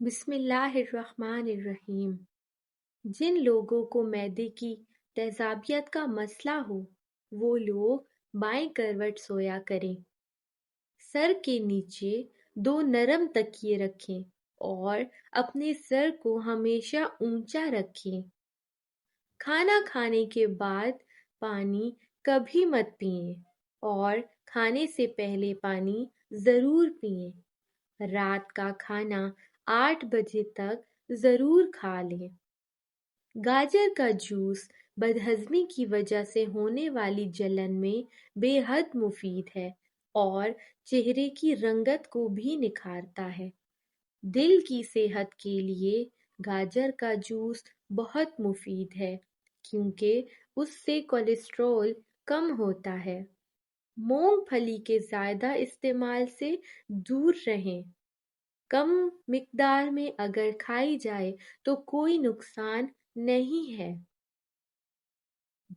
बिस्मिल्लाहिर्रहमानिर्रहीम। जिन लोगों को मैदे की तेजाबियत का मसला हो वो लोग बाएं करवट सोया करें। सर के नीचे दो नरम तकिए रखें और अपने सर को हमेशा ऊंचा रखें। खाना खाने के बाद पानी कभी मत पिएं और खाने से पहले पानी ज़रूर पिएं। रात का खाना 8 बजे तक ज़रूर खा लें। गाजर का जूस बदहज़मी की वजह से होने वाली जलन में बेहद मुफीद है और चेहरे की रंगत को भी निखारता है। दिल की सेहत के लिए गाजर का जूस बहुत मुफीद है क्योंकि उससे कोलेस्ट्रॉल कम होता है। मूंगफली के ज़्यादा इस्तेमाल से दूर रहें। कम मिकदार में अगर खाई जाए तो कोई नुकसान नहीं है।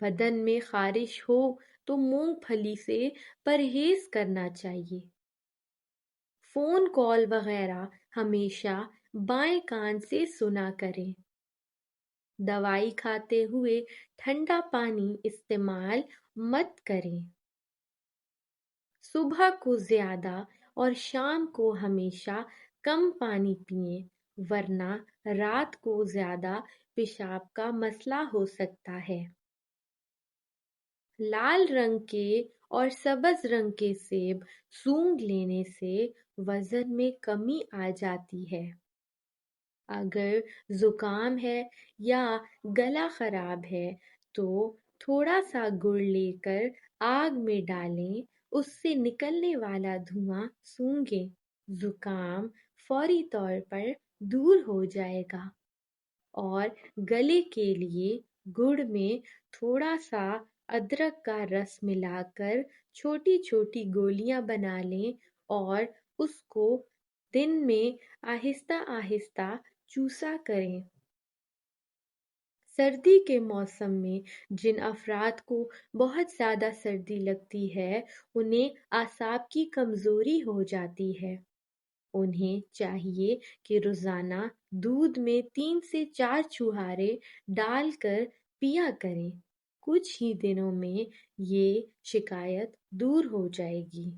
बदन में खारिश हो तो मूंगफली से परहेज करना चाहिए। फोन कॉल वगैरह हमेशा बाएं कान से सुना करें। दवाई खाते हुए ठंडा पानी इस्तेमाल मत करें। सुबह को ज्यादा और शाम को हमेशा कम पानी पिएं वरना रात को ज्यादा पेशाब का मसला हो सकता है। लाल रंग के और सब्ज रंग के सेब सूंघ लेने से वजन में कमी आ जाती है। अगर जुकाम है या गला खराब है तो थोड़ा सा गुड़ लेकर आग में डालें, उससे निकलने वाला धुआं सूंघें। जुकाम फौरी तौर पर दूर हो जाएगा। और गले के लिए गुड़ में थोड़ा सा अदरक का रस मिलाकर छोटी छोटी गोलियां बना लें और उसको दिन में आहिस्ता आहिस्ता चूसा करें। सर्दी के मौसम में जिन अफराद को बहुत ज़्यादा सर्दी लगती है उन्हें आसाब की कमज़ोरी हो जाती है। उन्हें चाहिए कि रोज़ाना दूध में 3 से 4 छुहारे डालकर पिया करें। कुछ ही दिनों में ये शिकायत दूर हो जाएगी।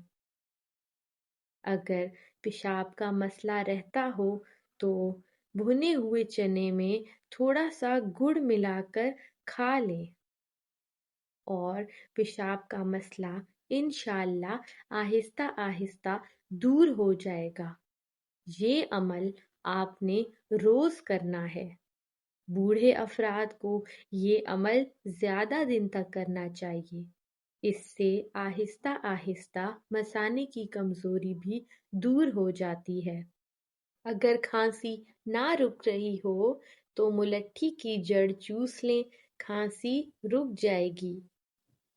अगर पेशाब का मसला रहता हो तो भुने हुए चने में थोड़ा सा गुड़ मिलाकर खा लें और पेशाब का मसला इंशाअल्लाह आहिस्ता आहिस्ता दूर हो जाएगा। ये अमल आपने रोज करना है। बूढ़े अफराद को ये अमल ज्यादा दिन तक करना चाहिए। इससे आहिस्ता आहिस्ता मसाने की कमजोरी भी दूर हो जाती है। अगर खांसी ना रुक रही हो तो मुलट्ठी की जड़ चूस लें, खांसी रुक जाएगी।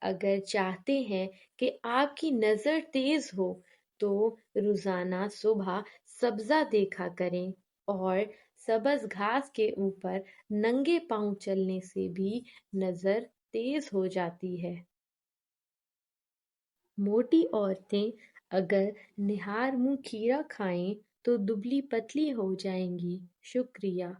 अगर चाहते हैं कि आपकी नज़र तेज हो तो रोजाना सुबह सब्जा देखा करें और सब्ज घास के ऊपर नंगे पांव चलने से भी नज़र तेज हो जाती है। मोटी औरतें अगर निहार मुंह खीरा खाएं तो दुबली पतली हो जाएंगी। शुक्रिया।